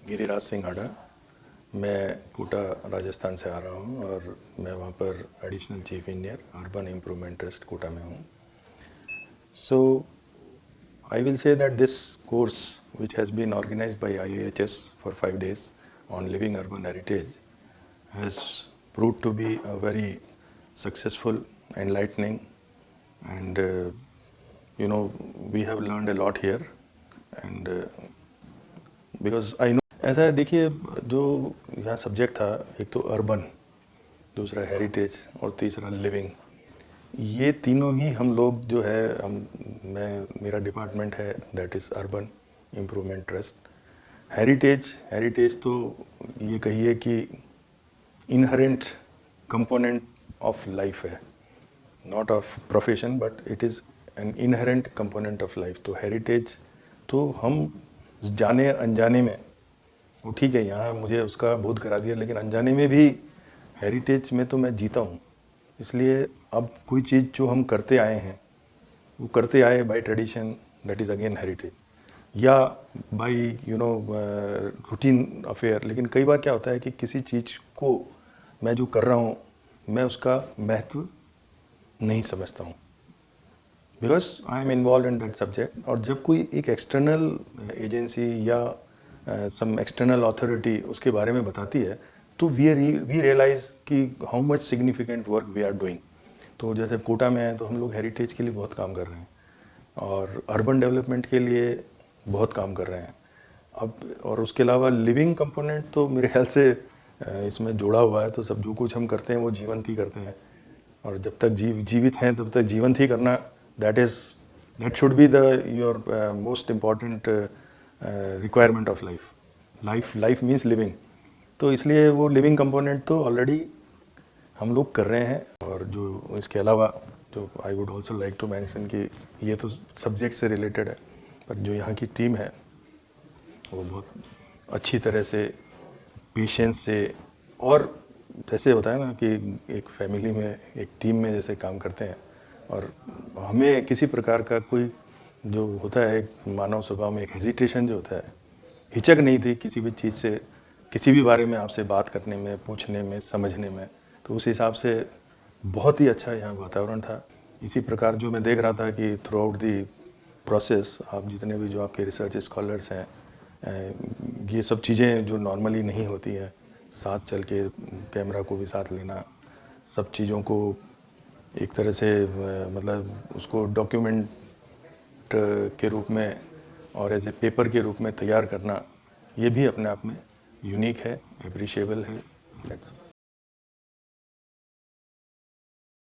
गिरिराज सिंह हाडा। मैं कोटा राजस्थान से आ रहा हूँ और मैं वहाँ पर additional chief engineer urban improvement trust Kota में हूँ। सो I will say that this course, which has been organized by IIHS for 5 days on living urban heritage, has proved to be a very successful, enlightening, and we have learned a lot here. And because I know, ऐसा है, देखिए, जो यहाँ subject था, एक तो urban, दूसरा heritage और तीसरा लिविंग। ये तीनों ही हम लोग जो है मेरा डिपार्टमेंट है, that is urban improvement trust. Heritage तो ये कहिए कि इनहेरेंट कंपोनेंट ऑफ लाइफ है, not of profession, but it is an inherent component of life. तो हेरिटेज तो हम जाने अनजाने में, वो ठीक है, यहाँ मुझे उसका बोध करा दिया, लेकिन अनजाने में भी हेरिटेज में तो मैं जीता हूँ। इसलिए अब कोई चीज़ जो हम करते आए हैं, वो करते आए by tradition, that is again heritage, या बाय रूटीन अफेयर। लेकिन कई बार क्या होता है कि किसी चीज़ को मैं जो कर रहा हूँ, मैं उसका महत्व नहीं समझता हूँ, because I am involve in that subject. और जब कोई एक एक्सटर्नल एजेंसी या सम एक्सटर्नल अथॉरिटी उसके बारे में बताती है, तो वी रियलाइज़ कि how much significant work we are doing. तो जैसे कोटा में है, तो हम लोग हेरिटेज के लिए बहुत काम कर रहे हैं और अर्बन डेवलपमेंट के लिए बहुत काम कर रहे हैं। अब और उसके अलावा लिविंग कंपोनेंट तो मेरे ख्याल से इसमें जोड़ा हुआ है। तो सब जो कुछ हम करते हैं वो जीवंत ही करते हैं, और जब तक जीवित हैं तब तक जीवंत ही करना, that should be the your most important requirement of life means living. तो इसलिए वो लिविंग कंपोनेंट तो ऑलरेडी हम लोग कर रहे हैं। और जो इसके अलावा जो I would also like to mention कि ये तो सब्जेक्ट से रिलेटेड है, पर जो यहाँ की टीम है वो बहुत अच्छी तरह से, पेशेंस से, और जैसे होता है ना कि एक फैमिली में, एक टीम में जैसे काम करते हैं, और हमें किसी प्रकार का कोई जो होता है एक मानव स्वभाव में एक हेजिटेशन जो होता है, हिचक नहीं थी किसी भी चीज़ से, किसी भी बारे में आपसे बात करने में, पूछने में, समझने में। तो उस हिसाब से बहुत ही अच्छा यहाँ वातावरण था। इसी प्रकार जो मैं देख रहा था कि थ्रू आउट दी प्रोसेस, आप जितने भी जो आपके रिसर्च स्कॉलर्स हैं, ये सब चीज़ें जो नॉर्मली नहीं होती हैं, साथ चल के कैमरा को भी साथ लेना, सब चीज़ों को एक तरह से मतलब उसको डॉक्यूमेंट के रूप में और एज ए पेपर के रूप में तैयार करना, ये भी अपने आप में यूनिक है, एप्रिशिएबल है।